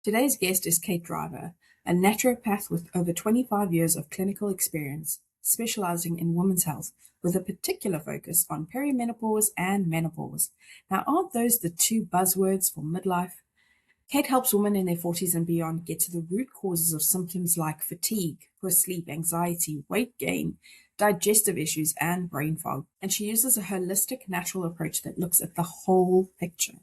Today's guest is Kate Driver, a naturopath with over 25 years of clinical experience, specializing in women's health with a particular focus on perimenopause and menopause. Now, aren't those the two buzzwords for midlife? Kate helps women in their 40s and beyond get to the root causes of symptoms like fatigue, poor sleep, anxiety, weight gain, digestive issues, and brain fog. And she uses a holistic, natural approach that looks at the whole picture.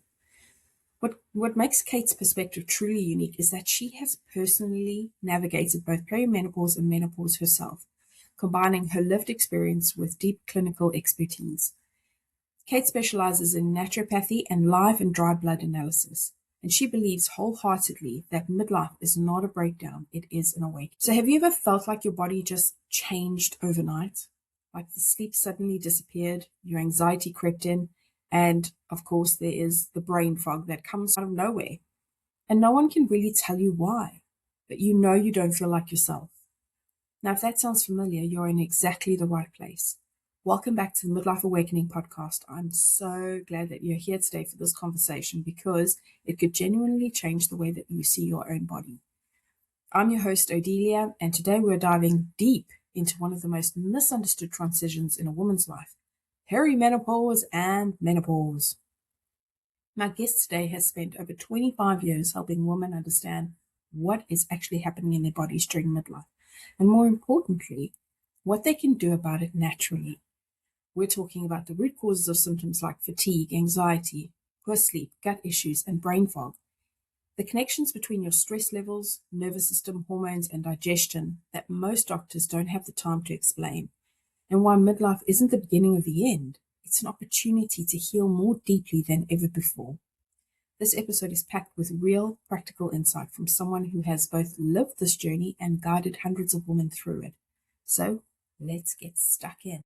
What makes Kate's perspective truly unique is that she has personally navigated both perimenopause and menopause herself, combining her lived experience with deep clinical expertise. Kate specializes in naturopathy and live and dry blood analysis, and she believes wholeheartedly that midlife is not a breakdown, it is an awakening. So have you ever felt like your body just changed overnight? Like the sleep suddenly disappeared, your anxiety crept in, and of course, there is the brain fog that comes out of nowhere. And no one can really tell you why, but you know you don't feel like yourself. Now, if that sounds familiar, you're in exactly the right place. Welcome back to the Midlife Awakening podcast. I'm so glad that you're here today for this conversation because it could genuinely change the way that you see your own body. I'm your host, Odelia, and today we're diving deep into one of the most misunderstood transitions in a woman's life, perimenopause and menopause. My guest today has spent over 25 years helping women understand what is actually happening in their bodies during midlife, and more importantly, what they can do about it naturally. We're talking about the root causes of symptoms like fatigue, anxiety, poor sleep, gut issues, and brain fog, the connections between your stress levels, nervous system, hormones, and digestion that most doctors don't have the time to explain, and why midlife isn't the beginning of the end. It's an opportunity to heal more deeply than ever before. This episode is packed with real, practical insight from someone who has both lived this journey and guided hundreds of women through it. So, let's get stuck in.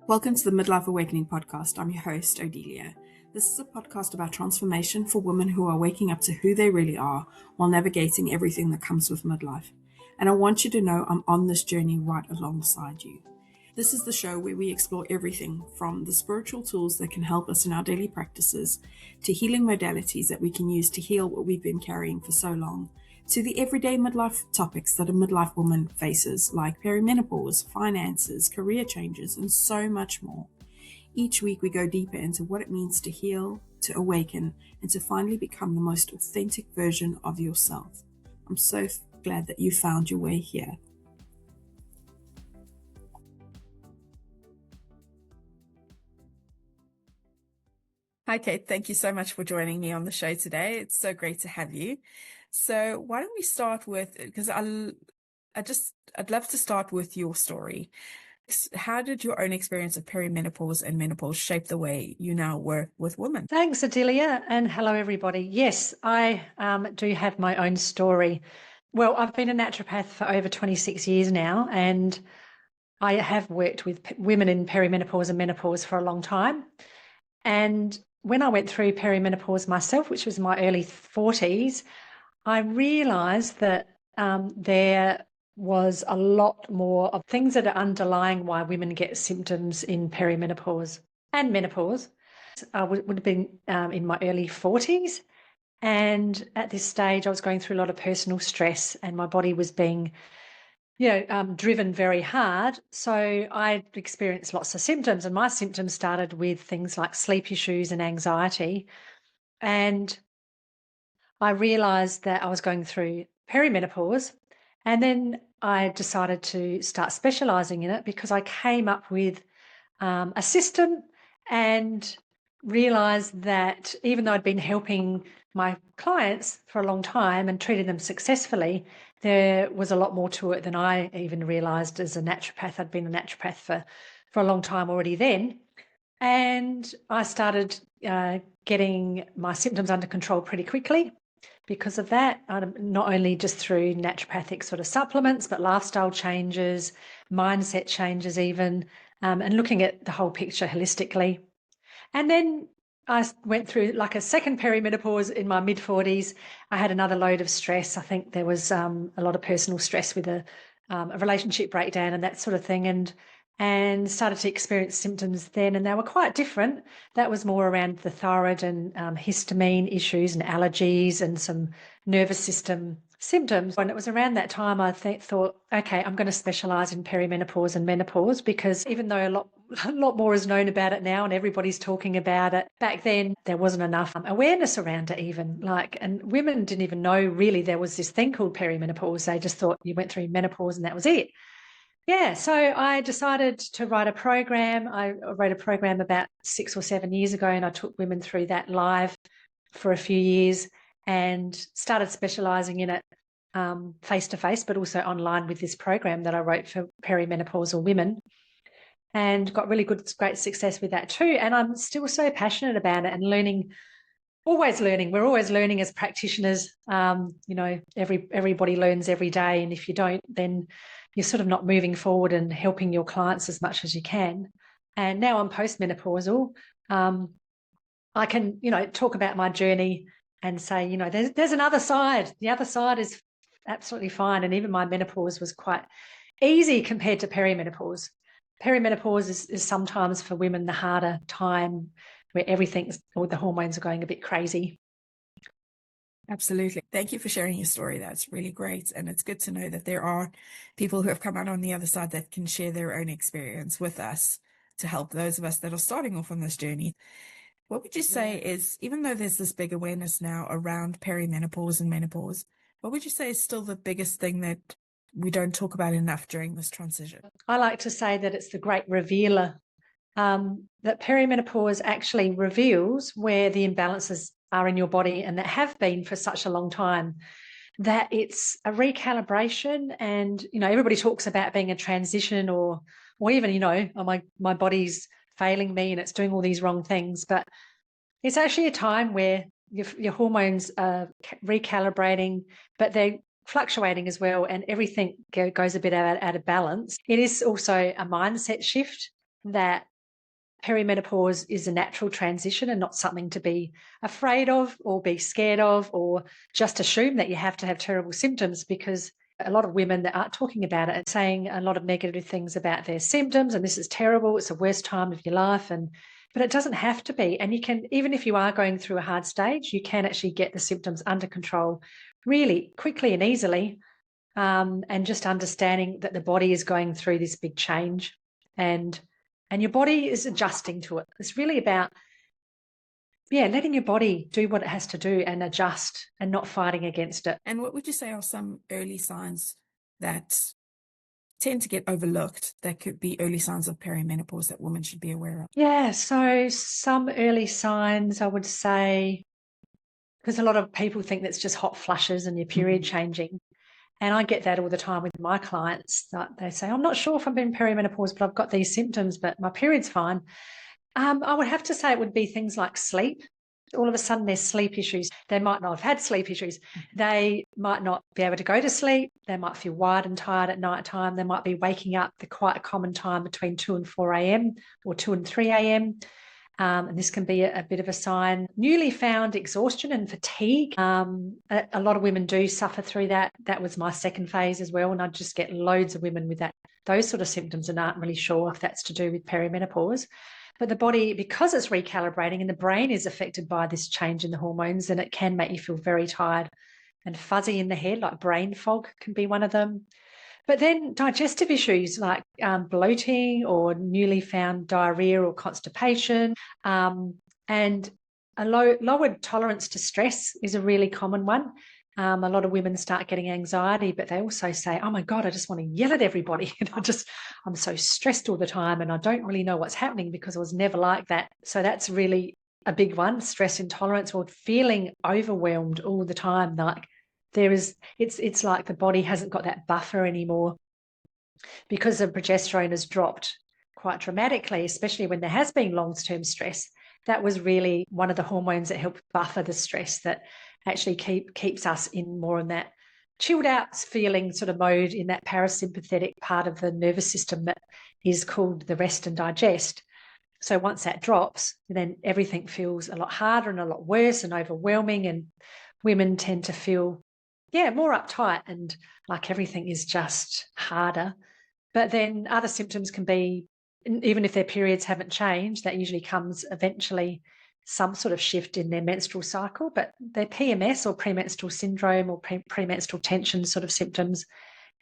Welcome to the Midlife Awakening podcast. I'm your host, Odelia. This is a podcast about transformation for women who are waking up to who they really are while navigating everything that comes with midlife. And I want you to know I'm on this journey right alongside you. This is the show where we explore everything from the spiritual tools that can help us in our daily practices to healing modalities that we can use to heal what we've been carrying for so long, to the everyday midlife topics that a midlife woman faces, like perimenopause, finances, career changes, and so much more. Each week we go deeper into what it means to heal, to awaken, and to finally become the most authentic version of yourself. I'm so glad that you found your way here. Hi, Kate. Thank you so much for joining me on the show today. It's so great to have you. So why don't we start with, because I'd love to start with your story. How did your own experience of perimenopause and menopause shape the way you now work with women? Thanks, Adelia, and hello, everybody. Yes, I do have my own story. Well, I've been a naturopath for over 26 years now, and I have worked with women in perimenopause and menopause for a long time. And when I went through perimenopause myself, which was my early 40s, I realised that there was a lot more of things that are underlying why women get symptoms in perimenopause and menopause. I would have been in my early 40s. And at this stage, I was going through a lot of personal stress and my body was being, driven very hard. So I experienced lots of symptoms, and my symptoms started with things like sleep issues and anxiety. And I realised that I was going through perimenopause, and then I decided to start specialising in it because I came up with a system and realised that even though I'd been helping my clients for a long time and treated them successfully, there was a lot more to it than I even realised as a naturopath. I'd been a naturopath for a long time already then. And I started getting my symptoms under control pretty quickly because of that, not only just through naturopathic sort of supplements, but lifestyle changes, mindset changes even, and looking at the whole picture holistically. And then I went through like a second perimenopause in my mid-40s. I had another load of stress. I think there was a lot of personal stress with a relationship breakdown and that sort of thing. And and started to experience symptoms then, and they were quite different. That was more around the thyroid and histamine issues and allergies and some nervous system symptoms. And it was around that time I thought, okay, I'm going to specialise in perimenopause and menopause, because even though a lot more is known about it now and everybody's talking about it, back then there wasn't enough awareness around it even. And women didn't even know really there was this thing called perimenopause. They just thought you went through menopause and that was it. Yeah, so I decided to write a program. I wrote a program about 6 or 7 years ago, and I took women through that live for a few years and started specialising in it face-to-face, but also online with this program that I wrote for perimenopausal women, and got really great success with that too. And I'm still so passionate about it and learning. Always learning. We're always learning as practitioners. Everybody learns every day, and if you don't, then you're sort of not moving forward and helping your clients as much as you can. And now I'm postmenopausal. I can, talk about my journey and say, there's another side. The other side is absolutely fine, and even my menopause was quite easy compared to perimenopause. Perimenopause is sometimes for women the harder time, where the hormones are going a bit crazy. Absolutely. Thank you for sharing your story. That's really great. And it's good to know that there are people who have come out on the other side that can share their own experience with us to help those of us that are starting off on this journey. What would you say is, even though there's this big awareness now around perimenopause and menopause, what would you say is still the biggest thing that we don't talk about enough during this transition? I like to say that it's the great revealer. That perimenopause actually reveals where the imbalances are in your body, and that have been for such a long time, that it's a recalibration. And, everybody talks about being a transition or even, oh, my body's failing me and it's doing all these wrong things. But it's actually a time where your hormones are recalibrating, but they're fluctuating as well, and everything goes a bit out of balance. It is also a mindset shift that perimenopause is a natural transition and not something to be afraid of or be scared of, or just assume that you have to have terrible symptoms, because a lot of women that aren't talking about it are saying a lot of negative things about their symptoms, and this is terrible, it's the worst time of your life. But it doesn't have to be. And you can, even if you are going through a hard stage, you can actually get the symptoms under control really quickly and easily, and just understanding that the body is going through this big change, and your body is adjusting to it. It's really about, letting your body do what it has to do and adjust, and not fighting against it. And what would you say are some early signs that tend to get overlooked, that could be early signs of perimenopause that women should be aware of? Yeah, so some early signs, I would say, because a lot of people think that's just hot flushes and your period changing. And I get that all the time with my clients, that they say, I'm not sure if I'm in perimenopause, but I've got these symptoms, but my period's fine. I would have to say it would be things like sleep. All of a sudden there's sleep issues. They might not have had sleep issues. They might not be able to go to sleep. They might feel wired and tired at night time. They might be waking up the quite a common time between 2 and 4 a.m. or 2 and 3 a.m. And this can be a bit of a sign. Newly found exhaustion and fatigue. A lot of women do suffer through that. That was my second phase as well. And I just get loads of women with those sort of symptoms, and aren't really sure if that's to do with perimenopause. But the body, because it's recalibrating and the brain is affected by this change in the hormones, then it can make you feel very tired and fuzzy in the head, like brain fog can be one of them. But then digestive issues like bloating or newly found diarrhea or constipation, and a lowered tolerance to stress is a really common one. A lot of women start getting anxiety, but they also say, oh my God, I just want to yell at everybody. I'm so stressed all the time and I don't really know what's happening because I was never like that. So that's really a big one, stress intolerance, or feeling overwhelmed all the time. Like it's like the body hasn't got that buffer anymore, because the progesterone has dropped quite dramatically, especially when there has been long-term stress. That was really one of the hormones that help buffer the stress, that actually keeps us in more in that chilled out feeling sort of mode, in that parasympathetic part of the nervous system that is called the rest and digest. So once that drops, then everything feels a lot harder and a lot worse and overwhelming, and women tend to feel more uptight and like everything is just harder. But then other symptoms can be, even if their periods haven't changed, that usually comes eventually some sort of shift in their menstrual cycle. But their PMS or premenstrual syndrome or premenstrual tension sort of symptoms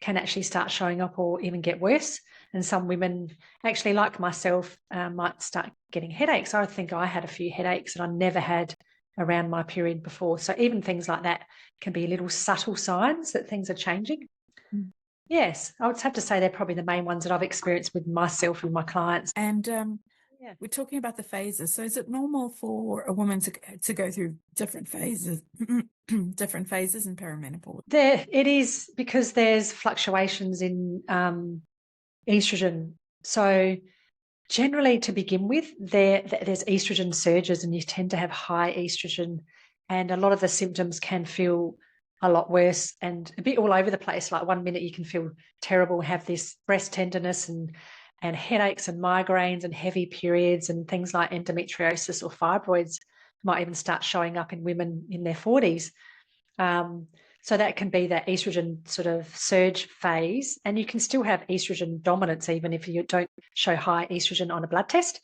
can actually start showing up or even get worse. And some women, actually like myself, might start getting headaches. I think I had a few headaches that I never had around my period before. So even things like that can be little subtle signs that things are changing. Mm. Yes, I would have to say they're probably the main ones that I've experienced with myself and my clients. And we're talking about the phases. So is it normal for a woman to go through different phases, different phases in perimenopause? It is, because there's fluctuations in estrogen. So generally, to begin with, there's estrogen surges, and you tend to have high estrogen, and a lot of the symptoms can feel a lot worse and a bit all over the place. Like one minute you can feel terrible, have this breast tenderness and headaches and migraines and heavy periods, and things like endometriosis or fibroids might even start showing up in women in their 40s. So that can be that estrogen sort of surge phase, and you can still have estrogen dominance even if you don't show high estrogen on a blood test.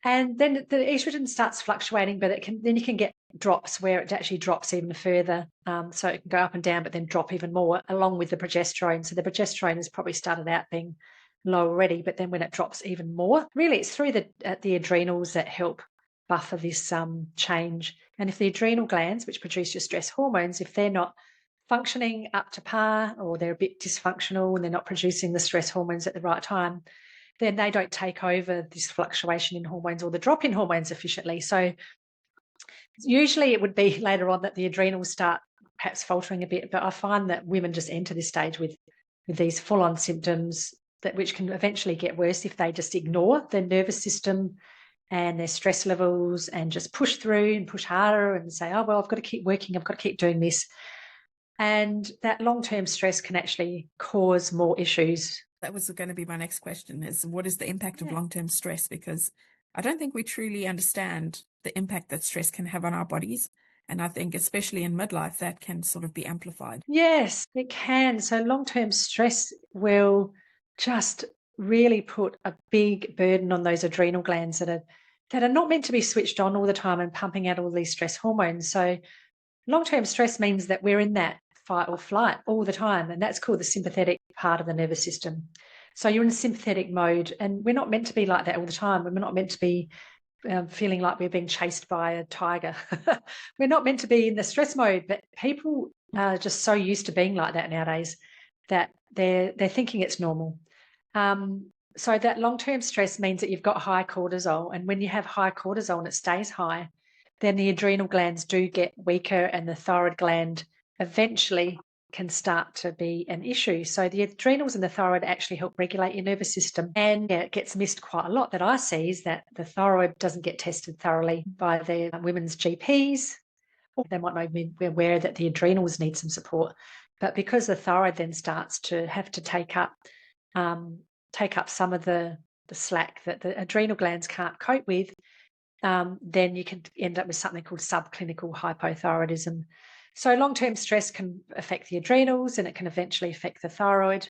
And then the estrogen starts fluctuating, but then you can get drops where it actually drops even further. So it can go up and down, but then drop even more along with the progesterone. So the progesterone has probably started out being low already, but then when it drops even more, really it's through the adrenals that help buffer this change. And if the adrenal glands, which produce your stress hormones, if they're not functioning up to par, or they're a bit dysfunctional and they're not producing the stress hormones at the right time, then they don't take over this fluctuation in hormones or the drop in hormones efficiently. So usually it would be later on that the adrenals start perhaps faltering a bit, but I find that women just enter this stage with these full-on symptoms which can eventually get worse if they just ignore their nervous system and their stress levels and just push through and push harder and say, oh, well, I've got to keep working, I've got to keep doing this. And that long-term stress can actually cause more issues. That was going to be my next question, is what is the impact of long-term stress? Because I don't think we truly understand the impact that stress can have on our bodies. And I think especially in midlife, that can sort of be amplified. Yes, it can. So long-term stress will just really put a big burden on those adrenal glands that are not meant to be switched on all the time and pumping out all these stress hormones. So long-term stress means that we're in that fight or flight all the time, and that's called the sympathetic part of the nervous system. So you're in sympathetic mode, and we're not meant to be like that all the time. We're not meant to be feeling like we're being chased by a tiger. We're not meant to be in the stress mode, but people are just so used to being like that nowadays that they're thinking it's normal. So that long-term stress means that you've got high cortisol, and when you have high cortisol and it stays high, then the adrenal glands do get weaker, and the thyroid gland eventually can start to be an issue. So the adrenals and the thyroid actually help regulate your nervous system. And it gets missed quite a lot that I see is that the thyroid doesn't get tested thoroughly by the women's GPs, or they might not even be aware that the adrenals need some support. But because the thyroid then starts to have to take up some of the slack that the adrenal glands can't cope with, then you can end up with something called subclinical hypothyroidism. So long-term stress can affect the adrenals, and it can eventually affect the thyroid.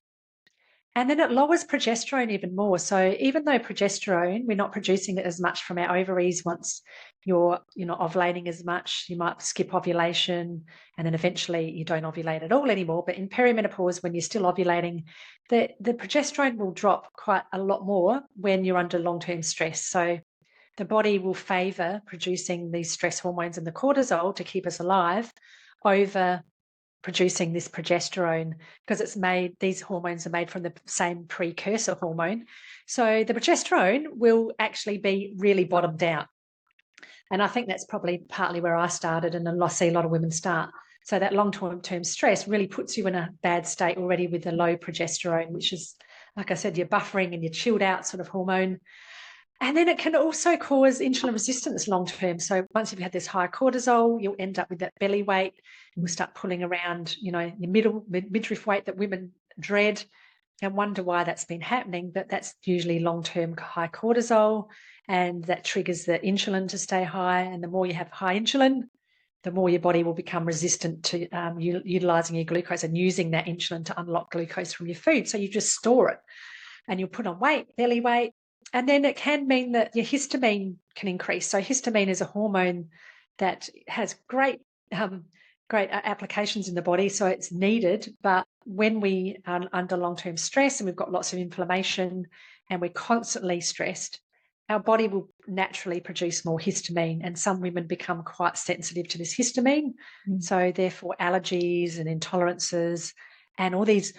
And then it lowers progesterone even more. So even though progesterone, we're not producing it as much from our ovaries once you're not ovulating as much, you might skip ovulation, and then eventually you don't ovulate at all anymore. But in perimenopause, when you're still ovulating, the progesterone will drop quite a lot more when you're under long-term stress. So the body will favour producing these stress hormones and the cortisol to keep us alive over producing this progesterone, because these hormones are made from the same precursor hormone. So the progesterone will actually be really bottomed out. And I think that's probably partly where I started, and I see a lot of women start. So that long-term stress really puts you in a bad state already with the low progesterone, which is, like I said, you're buffering and you're chilled out sort of hormone. And then it can also cause insulin resistance long term. So once you've had this high cortisol, you'll end up with that belly weight, and we'll start pulling around, your midriff weight that women dread and wonder why that's been happening. But that's usually long-term high cortisol, and that triggers the insulin to stay high. And the more you have high insulin, the more your body will become resistant to utilizing your glucose and using that insulin to unlock glucose from your food. So you just store it and you'll put on weight, belly weight. And then it can mean that your histamine can increase. So histamine is a hormone that has great applications in the body, so it's needed. But when we are under long-term stress and we've got lots of inflammation and we're constantly stressed, our body will naturally produce more histamine, and some women become quite sensitive to this histamine. So therefore allergies and intolerances and all these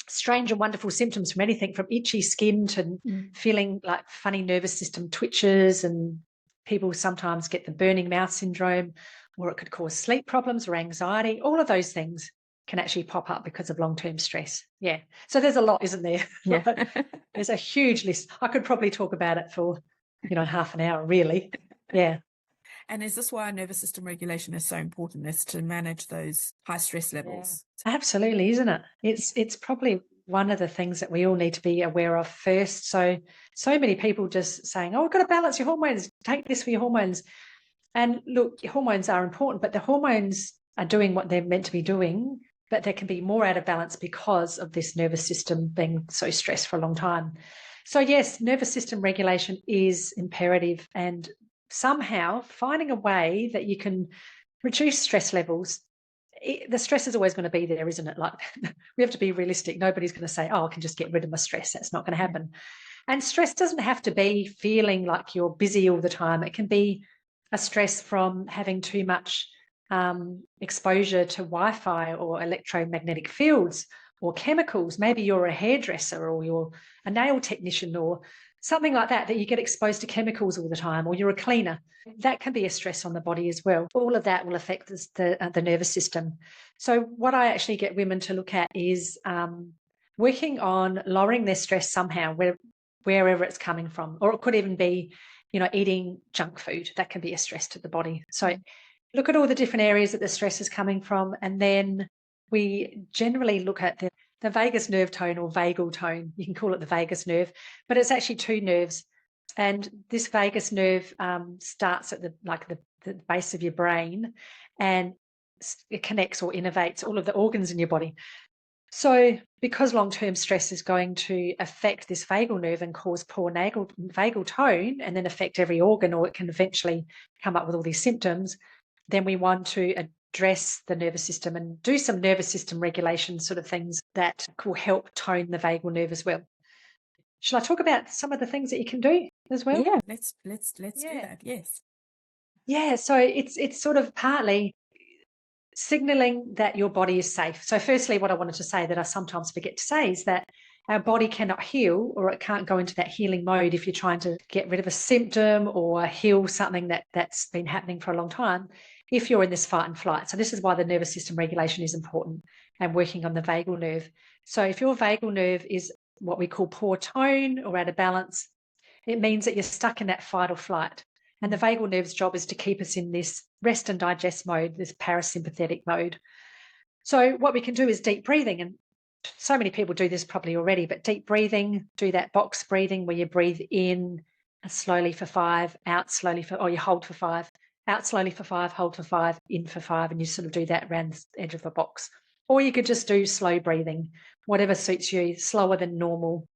strange and wonderful symptoms, from anything from itchy skin to feeling like funny nervous system twitches, and people sometimes get the burning mouth syndrome, or it could cause sleep problems or anxiety. All of those things can actually pop up because of long-term stress. Yeah. So there's a lot, isn't there? Yeah. There's a huge list. I could probably talk about it for, half an hour, really. Yeah. And is this why nervous system regulation is so important, is to manage those high stress levels? Yeah. Absolutely, isn't it? It's probably one of the things that we all need to be aware of first. So many people just saying, oh, we've got to balance your hormones, take this for your hormones. And look, hormones are important, but the hormones are doing what they're meant to be doing, but they can be more out of balance because of this nervous system being so stressed for a long time. So yes, nervous system regulation is imperative, and somehow finding a way that you can reduce stress levels. The stress is always going to be there, isn't it? Like, we have to be realistic. Nobody's going to say, oh, I can just get rid of my stress. That's not going to happen. And stress doesn't have to be feeling like you're busy all the time. It can be a stress from having too much exposure to Wi-Fi or electromagnetic fields or chemicals. Maybe you're a hairdresser or you're a nail technician or something like that you get exposed to chemicals all the time, or you're a cleaner. That can be a stress on the body as well. All of that will affect the nervous system. So what I actually get women to look at is working on lowering their stress somehow, wherever it's coming from. Or it could even be, eating junk food. That can be a stress to the body. So look at all the different areas that the stress is coming from, and then we generally look at the vagus nerve tone or vagal tone. You can call it the vagus nerve, but it's actually two nerves. And this vagus nerve starts at the base of your brain, and it connects or innervates all of the organs in your body. So because long-term stress is going to affect this vagal nerve and cause poor vagal tone, and then affect every organ, or it can eventually come up with all these symptoms, then we want to address the nervous system and do some nervous system regulation sort of things that will help tone the vagal nerve as well. Shall I talk about some of the things that you can do as well? Yeah, let's do that. Yes. Yeah, so it's sort of partly signaling that your body is safe. So firstly, what I wanted to say that I sometimes forget to say is that our body cannot heal, or it can't go into that healing mode if you're trying to get rid of a symptom or heal something that's been happening for a long time, if you're in this fight and flight. So this is why the nervous system regulation is important, and working on the vagal nerve. So if your vagal nerve is what we call poor tone or out of balance, it means that you're stuck in that fight or flight. And the vagal nerve's job is to keep us in this rest and digest mode, this parasympathetic mode. So what we can do is deep breathing. And so many people do this probably already, but deep breathing, do that box breathing where you breathe in slowly for 5, out slowly or you hold for 5, out slowly for 5, hold for 5, in for 5, and you sort of do that around the edge of a box. Or you could just do slow breathing, whatever suits you, slower than normal.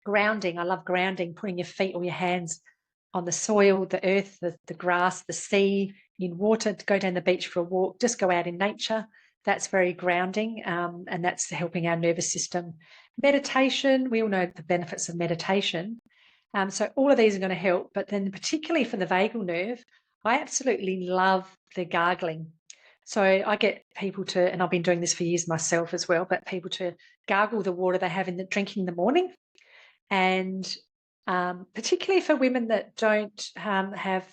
Grounding, I love grounding, putting your feet or your hands on the soil, the earth, the grass, the sea, in water, to go down the beach for a walk, just go out in nature. That's very grounding, and that's helping our nervous system. Meditation, we all know the benefits of meditation. So all of these are going to help, but then particularly for the vagal nerve, I absolutely love the gargling. So I get people to, and I've been doing this for years myself as well, but people to gargle the water they have drinking in the morning. And particularly for women that don't have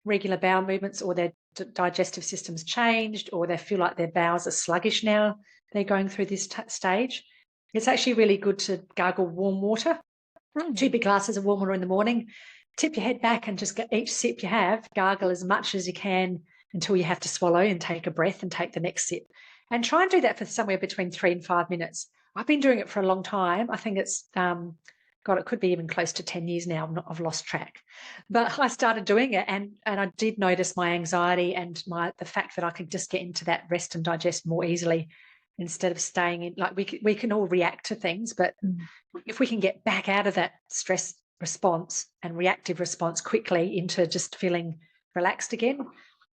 regular bowel movements, or their digestive system's changed, or they feel like their bowels are sluggish now they're going through this stage, it's actually really good to gargle warm water. 2 big glasses of warm water in the morning, tip your head back and just get each sip you have, gargle as much as you can until you have to swallow and take a breath and take the next sip. And try and do that for somewhere between 3 and 5 minutes. I've been doing it for a long time. I think it's God, it could be even close to 10 years now. I've lost track. But I started doing it, and I did notice my anxiety and the fact that I could just get into that rest and digest more easily instead of staying in. Like, we can all react to things, but if we can get back out of that stress response and reactive response quickly into just feeling relaxed again,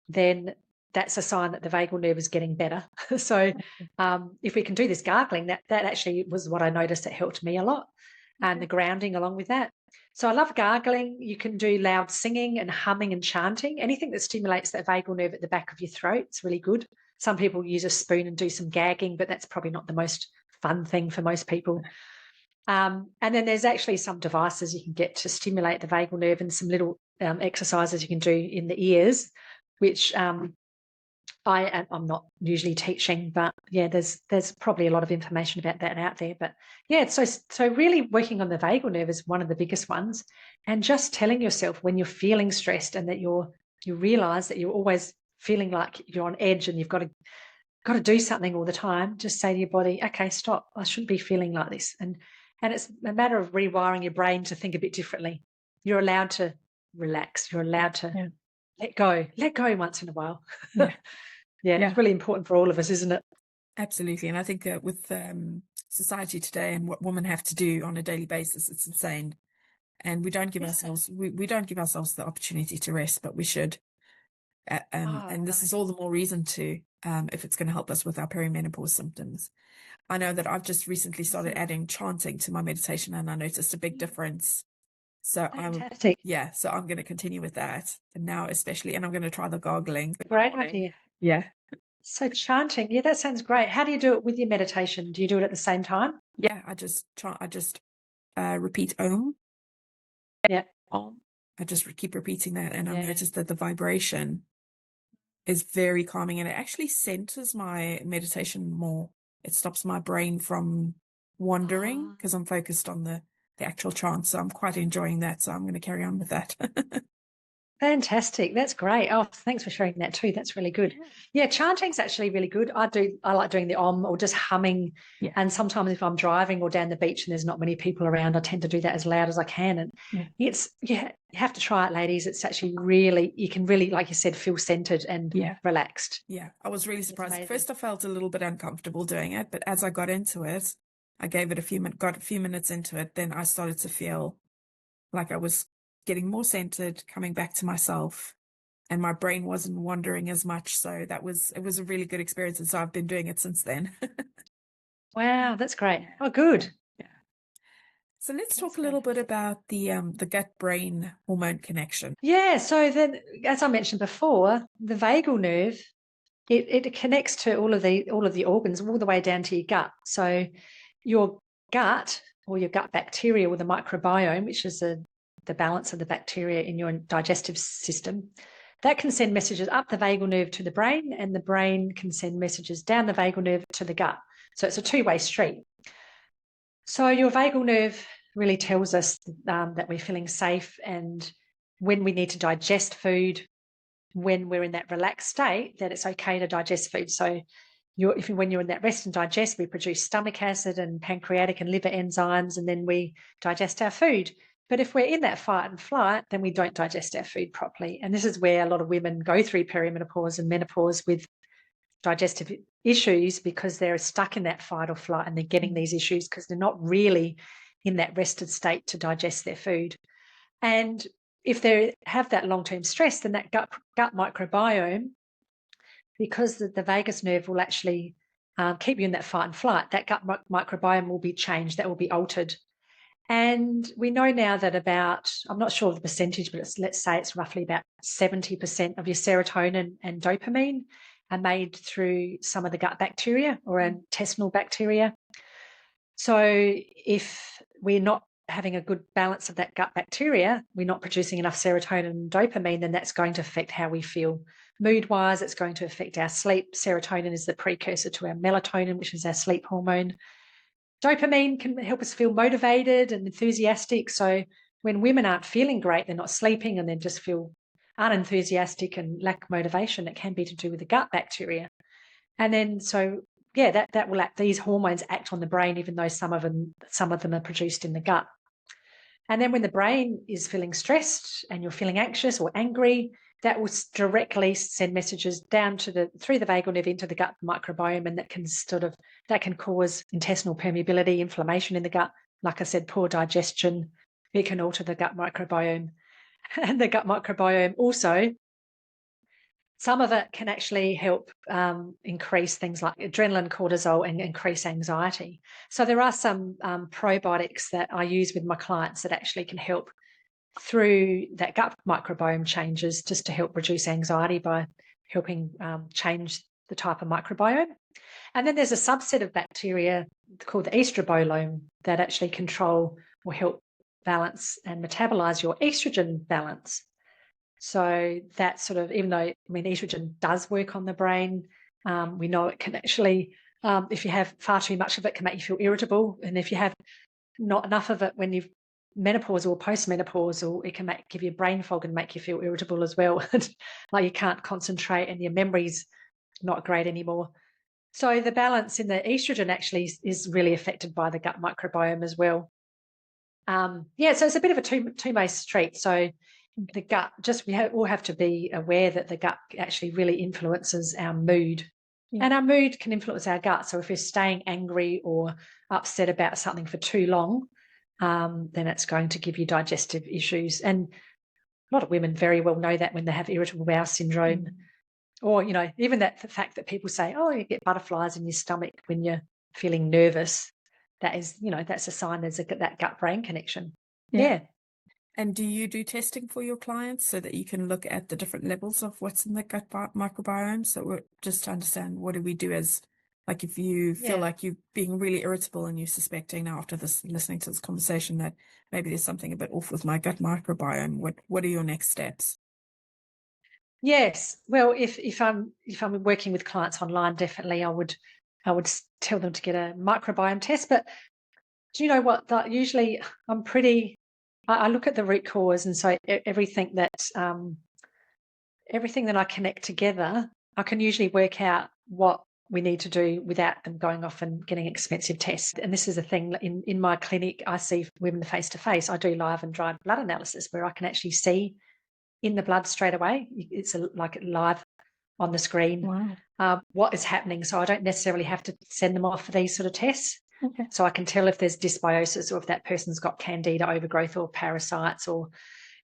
then that's a sign that the vagal nerve is getting better. So if we can do this gargling, that actually was what I noticed that helped me a lot, and the grounding along with that. So I love gargling. You can do loud singing and humming and chanting. Anything that stimulates that vagal nerve at the back of your throat is really good. Some people use a spoon and do some gagging, but that's probably not the most fun thing for most people. And then there's actually some devices you can get to stimulate the vagal nerve, and some little exercises you can do in the ears, which I'm not usually teaching, but yeah, there's probably a lot of information about that out there. But yeah, so really working on the vagal nerve is one of the biggest ones, and just telling yourself when you're feeling stressed and that you realize that you're always feeling like you're on edge and you've got to do something all the time. Just say to your body, okay, stop. I shouldn't be feeling like this. And it's a matter of rewiring your brain to think a bit differently. You're allowed to relax. You're allowed to let go once in a while. Yeah, it's really important for all of us, isn't it? Absolutely. And I think with society today and what women have to do on a daily basis, it's insane. And we don't give ourselves the opportunity to rest, but we should. And this is all the more reason to, if it's going to help us with our perimenopause symptoms. I know that I've just recently started adding chanting to my meditation, and I noticed a big difference. So Fantastic. so I'm going to continue with that. And now especially, and I'm going to try the gargling. Great idea. Yeah. So chanting, yeah, that sounds great. How do you do it with your meditation? Do you do it at the same time? Yeah, I just repeat Om. Yeah. Om. I just keep repeating that, and I've noticed that the vibration is very calming, and it actually centers my meditation more. It stops my brain from wandering because I'm focused on the actual chant. So I'm quite enjoying that. So I'm going to carry on with that. Fantastic. That's great. Oh, thanks for sharing that too. That's really good. Yeah, chanting's actually really good. I like doing the Om or just humming. Yeah. And sometimes if I'm driving or down the beach and there's not many people around, I tend to do that as loud as I can. And you have to try it, ladies. It's actually you can really, like you said, feel centered and relaxed. Yeah, I was really surprised. At first I felt a little bit uncomfortable doing it, but as I got into it, I gave it got a few minutes into it, then I started to feel like I was getting more centered, coming back to myself, and my brain wasn't wandering as much. So it was a really good experience. And so I've been doing it since then. Wow, that's great. Oh, good. Yeah. So let's talk a little bit about the gut-brain hormone connection. Yeah. So then, as I mentioned before, the vagal nerve, it connects to all of the organs all the way down to your gut. So your gut, or your gut bacteria, or the microbiome, which is the balance of the bacteria in your digestive system, that can send messages up the vagal nerve to the brain, and the brain can send messages down the vagal nerve to the gut. So it's a two-way street. So your vagal nerve really tells us that we're feeling safe, and when we need to digest food, when we're in that relaxed state, that it's okay to digest food. So when you're in that rest and digest, we produce stomach acid and pancreatic and liver enzymes, and then we digest our food. But if we're in that fight and flight, then we don't digest our food properly. And this is where a lot of women go through perimenopause and menopause with digestive issues, because they're stuck in that fight or flight, and they're getting these issues because they're not really in that rested state to digest their food. And if they have that long-term stress, then that gut microbiome, because the vagus nerve will actually keep you in that fight and flight, that gut microbiome will be changed, that will be altered. And we know now that I'm not sure of the percentage, but let's say it's roughly about 70% of your serotonin and dopamine are made through some of the gut bacteria or intestinal bacteria. So if we're not having a good balance of that gut bacteria, we're not producing enough serotonin and dopamine, then that's going to affect how we feel. Mood-wise, it's going to affect our sleep. Serotonin is the precursor to our melatonin, which is our sleep hormone. Dopamine can help us feel motivated and enthusiastic. So when women aren't feeling great, they're not sleeping, and they just feel unenthusiastic and lack motivation, it can be to do with the gut bacteria. And then that will these hormones act on the brain, even though some of them are produced in the gut. And then when the brain is feeling stressed and you're feeling anxious or angry, that will directly send messages down to through the vagal nerve into the gut microbiome, and that can cause intestinal permeability, inflammation in the gut. Like I said, poor digestion. It can alter the gut microbiome. And the gut microbiome also, some of it can actually help increase things like adrenaline, cortisol, and increase anxiety. So there are some probiotics that I use with my clients that actually can help through that gut microbiome changes, just to help reduce anxiety by helping change the type of microbiome. And then there's a subset of bacteria called the estrobolome that actually control or help balance and metabolize your estrogen balance. So that sort of, even though, estrogen does work on the brain, we know it can actually, if you have far too much of it, can make you feel irritable. And if you have not enough of it when you've menopause or postmenopausal, it can give you brain fog and make you feel irritable as well. Like you can't concentrate and your memory's not great anymore. So the balance in the estrogen actually is really affected by the gut microbiome as well. So it's a bit of a two-way street. So the gut, we all have to be aware that the gut actually really influences our mood. Yeah. And our mood can influence our gut. So if we're staying angry or upset about something for too long, then it's going to give you digestive issues. And a lot of women very well know that when they have irritable bowel syndrome, or, even the fact that people say, oh, you get butterflies in your stomach when you're feeling nervous. That is, that's a sign there's that gut-brain connection. Yeah. And do you do testing for your clients so that you can look at the different levels of what's in the gut microbiome? So we're just to understand, what do we do as, like, if you feel like you're being really irritable and you're suspecting now after listening to this conversation that maybe there's something a bit off with my gut microbiome, what are your next steps? Yes. Well, if I'm working with clients online, definitely I would tell them to get a microbiome test. But do you know what? Usually I look at the root cause, and so everything that I connect together, I can usually work out what we need to do without them going off and getting expensive tests. And this is a thing in my clinic. I see women face to face. I do live and dried blood analysis where I can actually see in the blood straight away. It's like live on the screen. Wow. What is happening. So I don't necessarily have to send them off for these sort of tests. Okay. So I can tell if there's dysbiosis or if that person's got candida overgrowth or parasites, or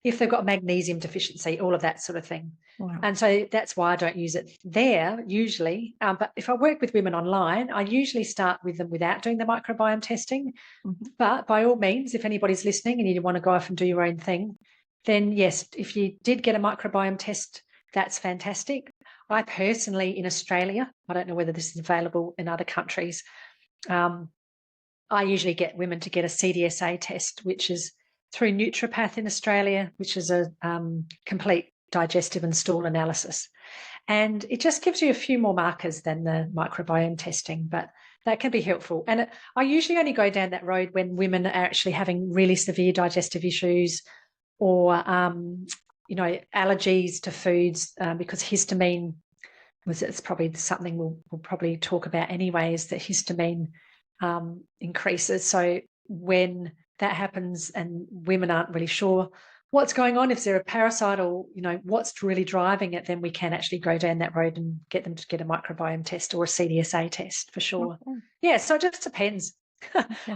if they've got magnesium deficiency, all of that sort of thing. Wow. And so that's why I don't use it there usually. But if I work with women online, I usually start with them without doing the microbiome testing. Mm-hmm. But by all means, if anybody's listening and you want to go off and do your own thing, then yes, if you did get a microbiome test, that's fantastic. I personally, in Australia, I don't know whether this is available in other countries, I usually get women to get a CDSA test, which is through naturopath in Australia, which is a complete digestive and stool analysis. And it just gives you a few more markers than the microbiome testing, but that can be helpful. And I usually only go down that road when women are actually having really severe digestive issues, or allergies to foods, because histamine it's probably something we'll probably talk about anyway, is that histamine increases. So when that happens and women aren't really sure what's going on, if they're a parasite or what's really driving it, then we can actually go down that road and get them to get a microbiome test or a CDSA test for sure. Okay. Yeah, so it just depends.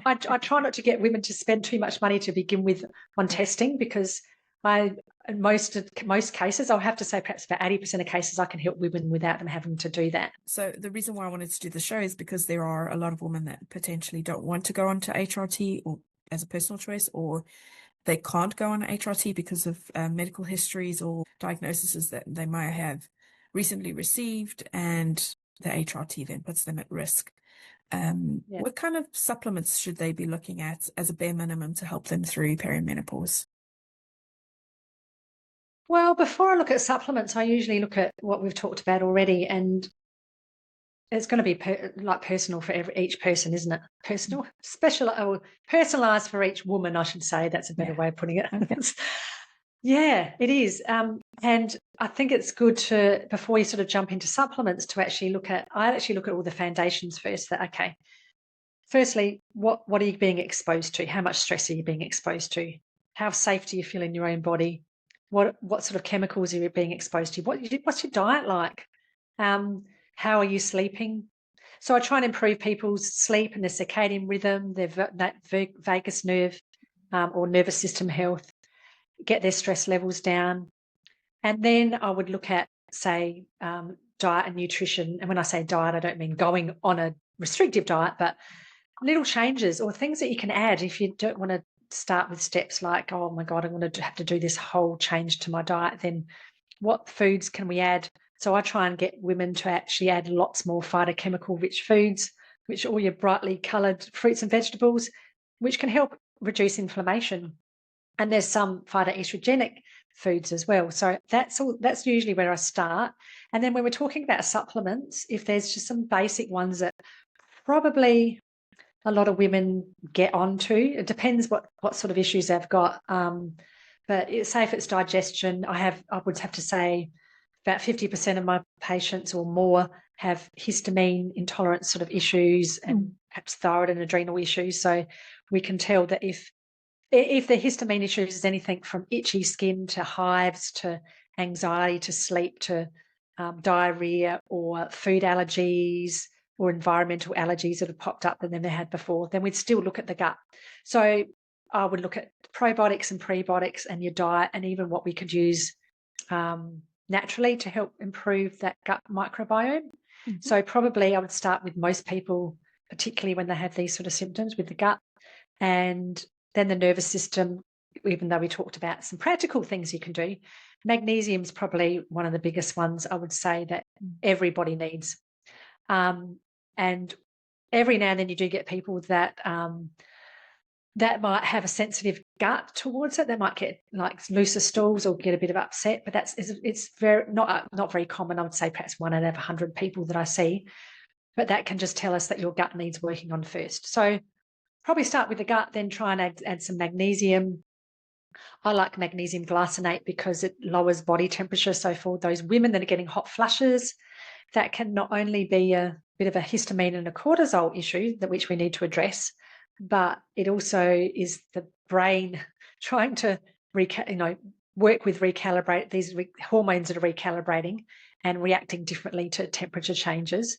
I try not to get women to spend too much money to begin with on testing, because in most cases, I'll have to say perhaps about 80% of cases, I can help women without them having to do that. So the reason why I wanted to do the show is because there are a lot of women that potentially don't want to go on to HRT or as a personal choice, or they can't go on HRT because of medical histories or diagnoses that they might have recently received, and the HRT then puts them at risk. What kind of supplements should they be looking at as a bare minimum to help them through perimenopause? Well, before I look at supplements, I usually look at what we've talked about already, and it's going to be personal for each person, isn't it? Personal, personalized for each woman, I should say. That's a better way of putting it. Okay. Yeah, it is. And I think it's good to, before you sort of jump into supplements, to actually look at all the foundations first. That, okay, firstly, what are you being exposed to? How much stress are you being exposed to? How safe do you feel in your own body? What sort of chemicals are you being exposed to? What's your diet like? How are you sleeping? So I try and improve people's sleep and their circadian rhythm, their vagus nerve or nervous system health, get their stress levels down. And then I would look at, say, diet and nutrition. And when I say diet, I don't mean going on a restrictive diet, but little changes or things that you can add if you don't want to start with steps like, oh my God, I'm going to have to do this whole change to my diet. Then what foods can we add? So I try and get women to actually add lots more phytochemical rich foods, which all your brightly coloured fruits and vegetables, which can help reduce inflammation. And there's some phytoestrogenic foods as well. So that's usually where I start. And then when we're talking about supplements, if there's just some basic ones that probably a lot of women get onto, it depends what sort of issues they've got. But say if it's digestion, I would have to say about 50% of my patients or more have histamine intolerance sort of issues and perhaps thyroid and adrenal issues. So we can tell that if the histamine issues is anything from itchy skin to hives to anxiety to sleep to diarrhea or food allergies or environmental allergies that have popped up than they had before, then we'd still look at the gut. So I would look at probiotics and prebiotics and your diet and even what we could use naturally to help improve that gut microbiome. So probably I would start with most people, particularly when they have these sort of symptoms with the gut, and then the nervous system, even though we talked about some practical things you can do. Magnesium is probably one of the biggest ones I would say that everybody needs. And every now and then you do get people that that might have a sensitive gut towards it. They might get like looser stools or get a bit of upset, but it's very not very common. I would say perhaps 1 out of 100 people that I see, but that can just tell us that your gut needs working on first. So probably start with the gut, then try and add some magnesium. I like magnesium glycinate because it lowers body temperature. So for those women that are getting hot flushes, that can not only be a bit of a histamine and a cortisol issue which we need to address, but it also is the brain trying to work with recalibrate these hormones that are recalibrating and reacting differently to temperature changes.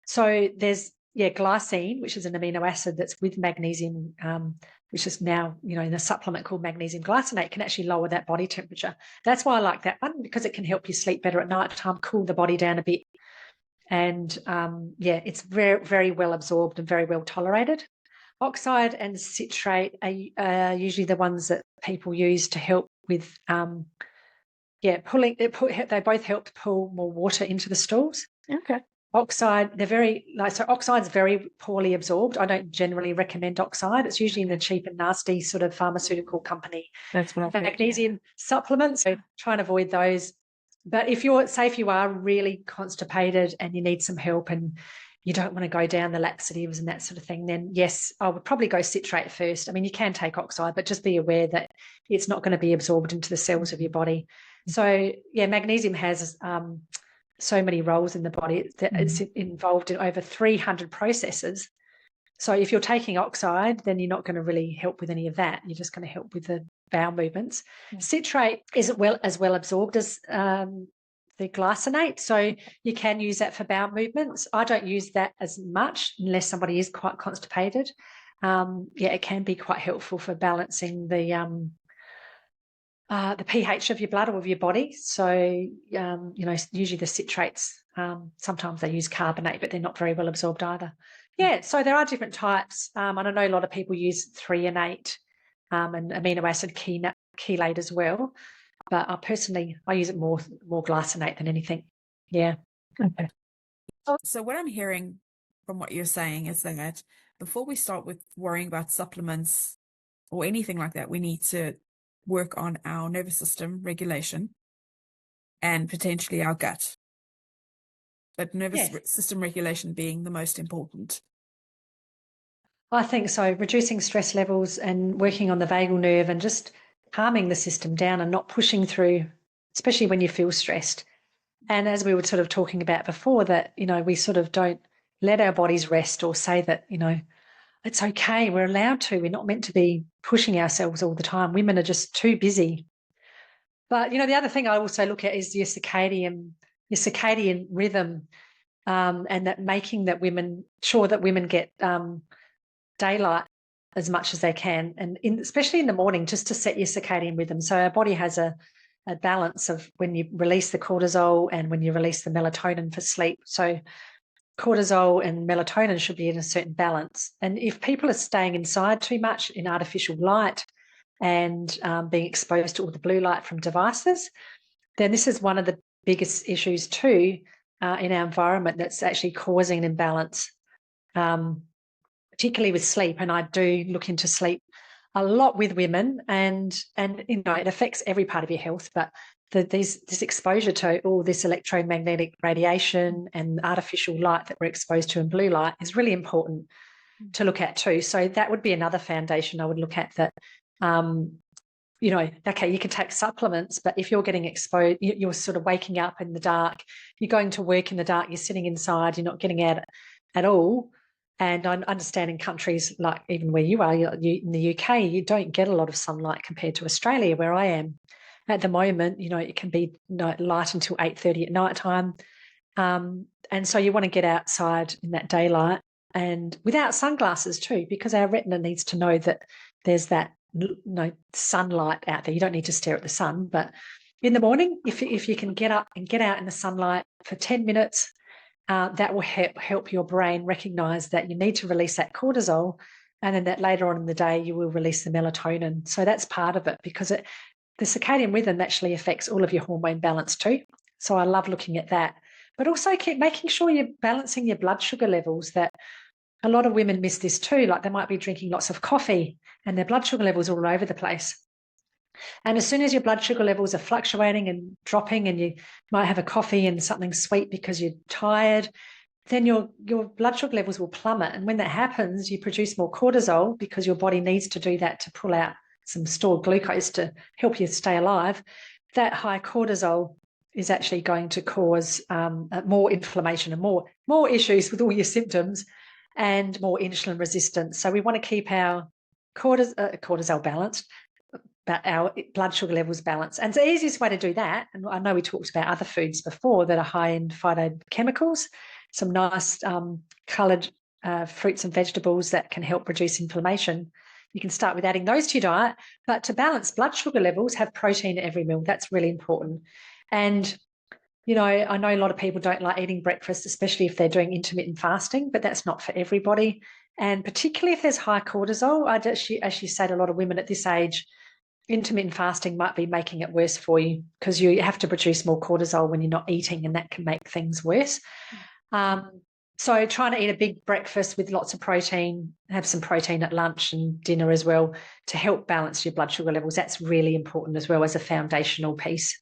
So there's glycine, which is an amino acid that's with magnesium, which is now in a supplement called magnesium glycinate, can actually lower that body temperature. That's why I like that one, because it can help you sleep better at night time, cool the body down a bit. And it's very, very well absorbed and very well tolerated. Oxide and citrate are usually the ones that people use to help with pulling. They both help to pull more water into the stools. Okay. Oxide, oxide's very poorly absorbed. I don't generally recommend oxide. It's usually in a cheap and nasty sort of pharmaceutical company. That's what I've heard. Magnesium supplements, so try and avoid those. But if you are really constipated and you need some help and you don't want to go down the laxatives and that sort of thing, then yes, I would probably go citrate first. I mean, you can take oxide, but just be aware that it's not going to be absorbed into the cells of your body. So magnesium has so many roles in the body that it's involved in over 300 processes. So if you're taking oxide, then you're not going to really help with any of that. You're just going to help with the bowel movements. Citrate isn't as well absorbed as the glycinate, so you can use that for bowel movements. I don't use that as much unless somebody is quite constipated. It can be quite helpful for balancing the pH of your blood or of your body. So, usually the citrates, sometimes they use carbonate, but they're not very well absorbed either. Yeah, so there are different types. And I know a lot of people use threonate and amino acid chelate as well. But I use it more glycinate than anything. Yeah. Okay. So what I'm hearing from what you're saying is that before we start with worrying about supplements or anything like that, we need to work on our nervous system regulation and potentially our gut. But nervous system regulation being the most important. I think so. Reducing stress levels and working on the vagal nerve and just calming the system down and not pushing through, especially when you feel stressed. And as we were sort of talking about before, that, we sort of don't let our bodies rest or say that, it's okay. We're allowed to. We're not meant to be pushing ourselves all the time. Women are just too busy. But, the other thing I also look at is your circadian rhythm, and that making that sure that women get daylight as much as they can, and especially in the morning, just to set your circadian rhythm. So our body has a balance of when you release the cortisol and when you release the melatonin for sleep. So cortisol and melatonin should be in a certain balance. And if people are staying inside too much in artificial light and being exposed to all the blue light from devices, then this is one of the biggest issues too in our environment that's actually causing an imbalance, particularly with sleep. And I do look into sleep a lot with women, and it affects every part of your health, but this exposure to all this electromagnetic radiation and artificial light that we're exposed to in blue light is really important to look at too. So that would be another foundation I would look at, that okay, you can take supplements, but if you're getting exposed, you're sort of waking up in the dark, you're going to work in the dark, you're sitting inside, you're not getting out at all. And I understand in countries like even where you are, in the UK, you don't get a lot of sunlight compared to Australia, where I am. At the moment, it can be light until 8:30 at night time. And so you want to get outside in that daylight and without sunglasses too, because our retina needs to know that there's that sunlight out there. You don't need to stare at the sun, but in the morning, if you can get up and get out in the sunlight for 10 minutes, that will help your brain recognize that you need to release that cortisol, and then that later on in the day you will release the melatonin. So that's part of it, because the circadian rhythm actually affects all of your hormone balance too. So I love looking at that. But also keep making sure you're balancing your blood sugar levels. That a lot of women miss this too. Like they might be drinking lots of coffee and their blood sugar levels are all over the place. And as soon as your blood sugar levels are fluctuating and dropping, and you might have a coffee and something sweet because you're tired, then your blood sugar levels will plummet. And when that happens, you produce more cortisol because your body needs to do that to pull out some stored glucose to help you stay alive. That high cortisol is actually going to cause more inflammation and more issues with all your symptoms and more insulin resistance. So we want to keep our cortisol balanced, but our blood sugar levels balanced. And the easiest way to do that, and I know we talked about other foods before that are high in phytochemicals, some nice coloured fruits and vegetables that can help reduce inflammation. You can start with adding those to your diet, but to balance blood sugar levels, have protein at every meal. That's really important. And, I know a lot of people don't like eating breakfast, especially if they're doing intermittent fasting, but that's not for everybody. And particularly if there's high cortisol, I actually say to a lot of women at this age, intermittent fasting might be making it worse for you, because you have to produce more cortisol when you're not eating, and that can make things worse. So trying to eat a big breakfast with lots of protein, have some protein at lunch and dinner as well to help balance your blood sugar levels. That's really important as well as a foundational piece.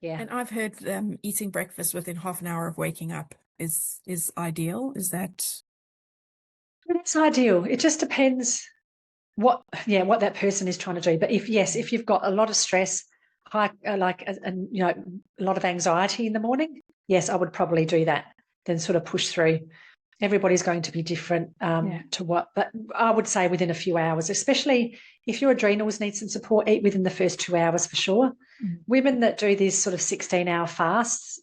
Yeah. And I've heard eating breakfast within half an hour of waking up is ideal. Is that? It's ideal. It just depends what that person is trying to do. But if you've got a lot of stress, a lot of anxiety in the morning, yes, I would probably do that. Then sort of push through. Everybody's going to be different to what, but I would say within a few hours, especially if your adrenals need some support, eat within the first 2 hours for sure. Women that do these sort of 16-hour fasts,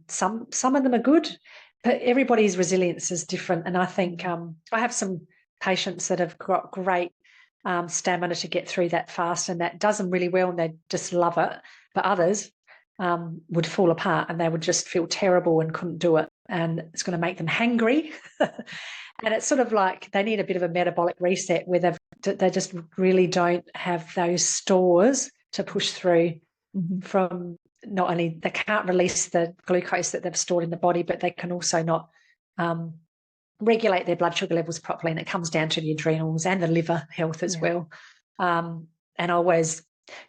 some of them are good, but everybody's resilience is different. And I think I have some patients that have got great stamina to get through that fast, and that does them really well, and they just love it. But others would fall apart, and they would just feel terrible and couldn't do it. And it's going to make them hangry. And it's sort of like they need a bit of a metabolic reset where they just really don't have those stores to push through from. Not only they can't release the glucose that they've stored in the body, but they can also not regulate their blood sugar levels properly. And it comes down to the adrenals and the liver health as well. And always,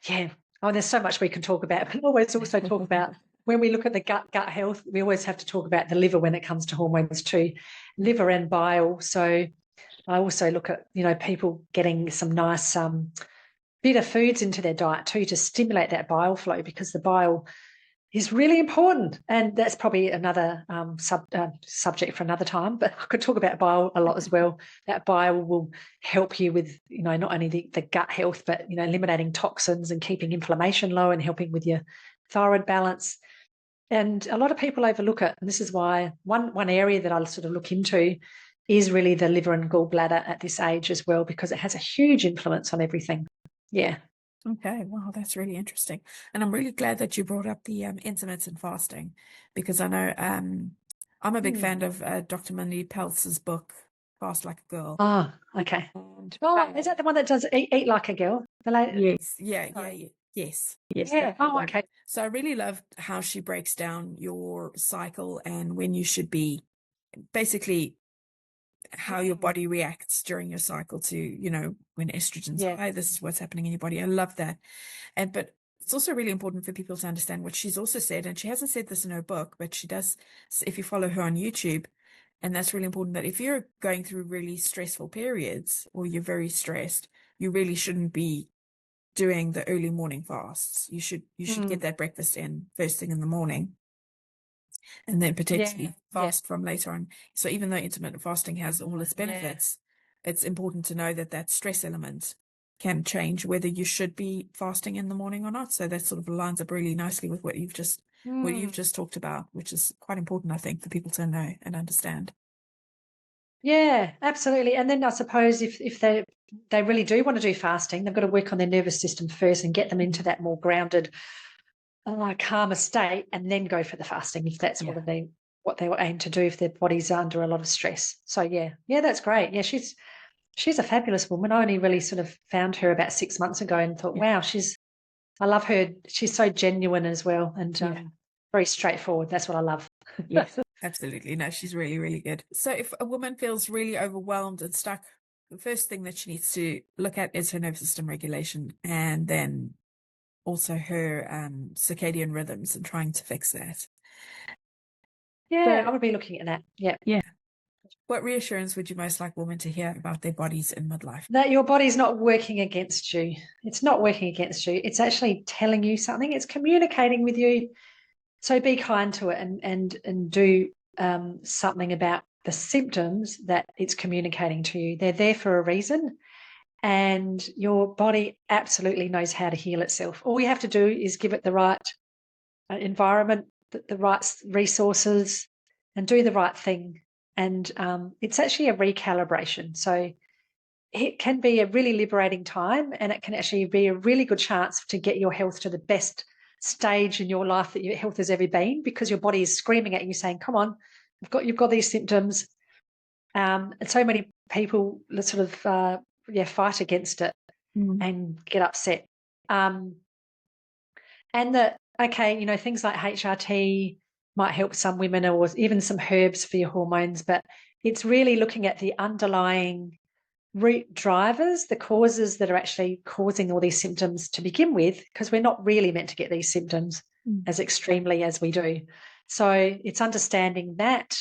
there's so much we can talk about, but always also talk about when we look at the gut health, we always have to talk about the liver when it comes to hormones too, liver and bile. So I also look at, people getting some nice bitter foods into their diet too to stimulate that bile flow, because the bile is really important. And that's probably another subject for another time, but I could talk about bile a lot as well. That bile will help you with, not only the gut health, but, eliminating toxins and keeping inflammation low and helping with your thyroid balance. And a lot of people overlook it. And this is why one area that I'll sort of look into is really the liver and gallbladder at this age as well, because it has a huge influence on everything. Yeah. Okay, wow, that's really interesting. And I'm really glad that you brought up the intermittent fasting, because I know I'm a big fan of Dr. Mindy Peltz's book, Fast Like a Girl. Oh, okay. And, is that the one that does Eat Like a Girl? yes, yes. Yeah. Oh, okay. So I really love how she breaks down your cycle and when you should be, basically how your body reacts during your cycle to, when estrogen's high, this is what's happening in your body. I love that. But it's also really important for people to understand what she's also said, and she hasn't said this in her book, but she does, if you follow her on YouTube, and that's really important, that if you're going through really stressful periods or you're very stressed, you really shouldn't be doing the early morning fasts. You should get that breakfast in first thing in the morning, and then potentially fast from later on. So even though intermittent fasting has all its benefits, it's important to know that stress element can change whether you should be fasting in the morning or not. So that sort of lines up really nicely with what you've just talked about, which is quite important, I think, for people to know and understand. Yeah, absolutely. And then I suppose if they really do want to do fasting, they've got to work on their nervous system first and get them into that more grounded, calmer state, and then go for the fasting if that's what they aim to do if their body's under a lot of stress. So yeah, that's great. Yeah, she's a fabulous woman. I only really sort of found her about 6 months ago and thought, wow, I love her. She's so genuine as well, and very straightforward. That's what I love. Yes, absolutely. No, she's really, really good. So if a woman feels really overwhelmed and stuck, the first thing that she needs to look at is her nervous system regulation, and then also her circadian rhythms, and trying to fix that. Yeah, I would be looking at that. Yeah. Yeah. What reassurance would you most like women to hear about their bodies in midlife? That your body's not working against you. It's not working against you. It's actually telling you something. It's communicating with you. So be kind to it and do something about the symptoms that it's communicating to you. They're there for a reason, and your body absolutely knows how to heal itself. All you have to do is give it the right environment, the right resources, and do the right thing. And it's actually a recalibration. So it can be a really liberating time, and it can actually be a really good chance to get your health to the best stage in your life that your health has ever been, because your body is screaming at you saying, come on, you've got these symptoms. And so many people sort of fight against it and get upset. And things like HRT might help some women, or even some herbs for your hormones, but it's really looking at the underlying root drivers, the causes that are actually causing all these symptoms to begin with, because we're not really meant to get these symptoms as extremely as we do. So it's understanding that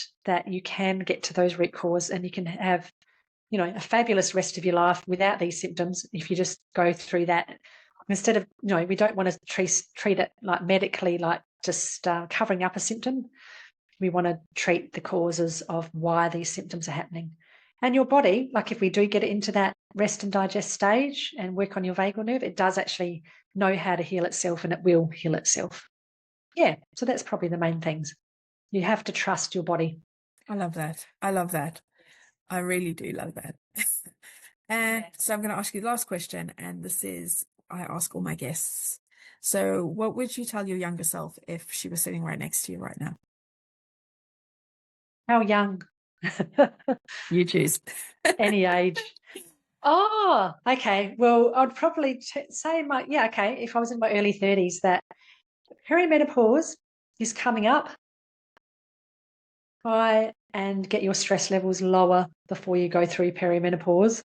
you can get to those root cause, and you can have, a fabulous rest of your life without these symptoms if you just go through that. Instead of, we don't want to treat it like medically, like just covering up a symptom. We want to treat the causes of why these symptoms are happening. And your body, like if we do get it into that rest and digest stage and work on your vagal nerve, it does actually know how to heal itself, and it will heal itself. Yeah, so that's probably the main things. You have to trust your body. I love that. I really do love that. And so I'm going to ask you the last question, and this is, I ask all my guests. So what would you tell your younger self if she was sitting right next to you right now? How young? You choose. Any age. Oh, okay. Well, I'd probably say if I was in my early 30s, that perimenopause is coming up. Try and get your stress levels lower before you go through perimenopause.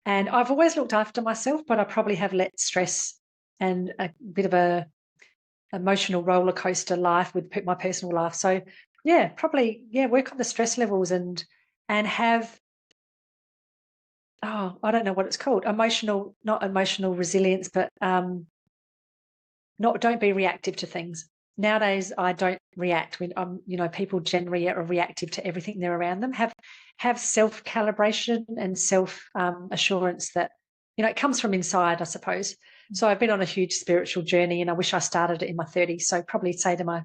And I've always looked after myself, but I probably have let stress and a bit of a emotional roller coaster life with my personal life. So work on the stress levels and have, I don't know what it's called, not emotional resilience, but don't be reactive to things. nowadays I don't react when people generally are reactive to everything they're around them. Have self-calibration and self-assurance that, it comes from inside, I suppose. So I've been on a huge spiritual journey, and I wish I started it in my 30s. So probably say to my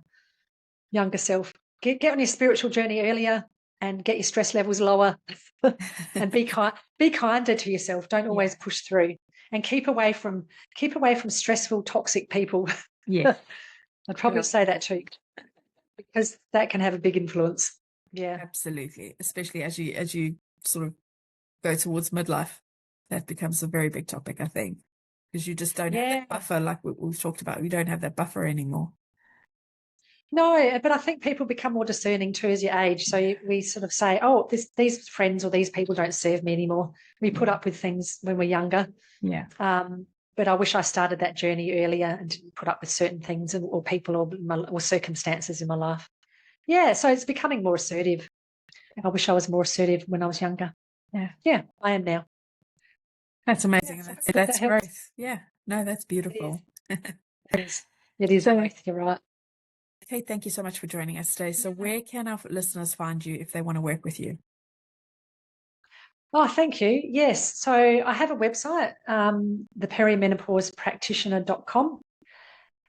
younger self, get on your spiritual journey earlier and get your stress levels lower and be kinder to yourself. Don't always push through, and keep away from stressful, toxic people. Yeah. I'd probably say that too, because that can have a big influence. Yeah. Absolutely. Especially as you sort of go towards midlife, that becomes a very big topic, I think, because you just don't have that buffer like we've talked about. We don't have that buffer anymore. No, but I think people become more discerning too as you age. So we sort of say, oh, these friends or these people don't serve me anymore. We put up with things when we're younger. Yeah. But I wish I started that journey earlier and didn't put up with certain things or people or circumstances in my life. Yeah, so it's becoming more assertive. I wish I was more assertive when I was younger. Yeah, I am now. That's amazing. Yeah, so that's growth. Yeah, no, that's beautiful. It is growth. You're right. Okay, thank you so much for joining us today. So where can our listeners find you if they want to work with you? Oh, thank you. Yes. So I have a website, the perimenopausepractitioner.com,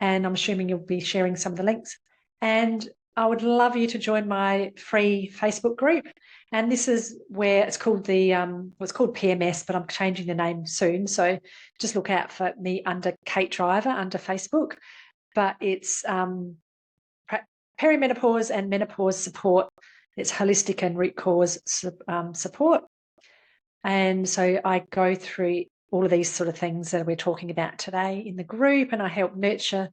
and I'm assuming you'll be sharing some of the links. And I would love you to join my free Facebook group. And this is where it's called it's called PMS, but I'm changing the name soon. So just look out for me under Kate Driver under Facebook. But it's perimenopause and menopause support. It's holistic and root cause support. And so I go through all of these sort of things that we're talking about today in the group, and I help nurture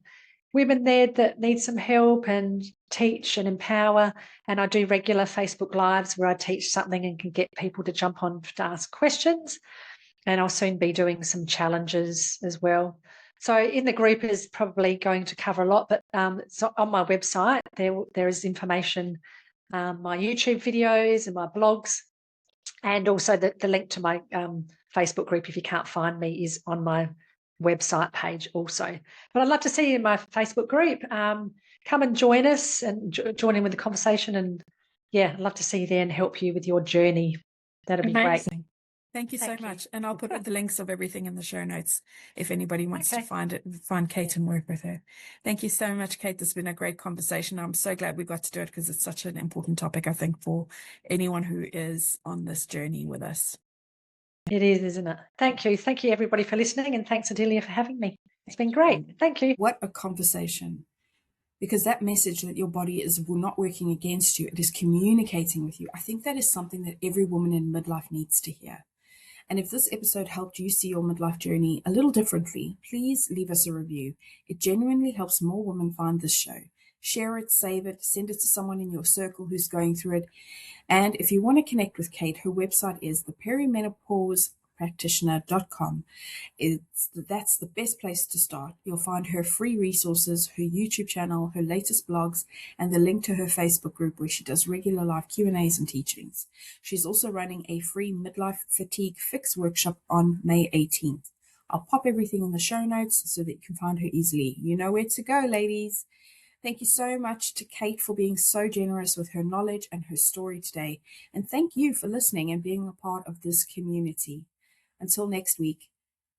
women there that need some help and teach and empower. And I do regular Facebook Lives where I teach something and can get people to jump on to ask questions. And I'll soon be doing some challenges as well. So in the group is probably going to cover a lot, but so on my website, there is information, my YouTube videos and my blogs. And also the link to my Facebook group, if you can't find me, is on my website page also. But I'd love to see you in my Facebook group. Come and join us and join in with the conversation. And I'd love to see you there and help you with your journey. That'd be great. Thank you so much. And I'll put all the links of everything in the show notes if anybody wants to find Kate and work with her. Thank you so much, Kate. This has been a great conversation. I'm so glad we got to do it because it's such an important topic, I think, for anyone who is on this journey with us. It is, isn't it? Thank you. Thank you, everybody, for listening. And thanks, Adelia, for having me. It's been great. Thank you. What a conversation. Because that message that your body is not working against you, it is communicating with you. I think that is something that every woman in midlife needs to hear. And if this episode helped you see your midlife journey a little differently, please leave us a review. It genuinely helps more women find this show. Share it, save it, send it to someone in your circle who's going through it. And if you want to connect with Kate, her website is theperimenopauspractitioner.com. That's the best place to start. You'll find her free resources, her YouTube channel, her latest blogs, and the link to her Facebook group where she does regular live Q&As and teachings. She's also running a free midlife fatigue fix workshop on May 18th. I'll pop everything in the show notes so that you can find her easily. You know where to go, ladies. Thank you so much to Kate for being so generous with her knowledge and her story today. And thank you for listening and being a part of this community. Until next week,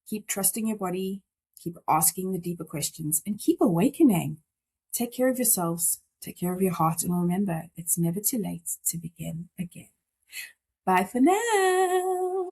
keep trusting your body, keep asking the deeper questions, and keep awakening. Take care of yourselves, take care of your heart, and remember, it's never too late to begin again. Bye for now.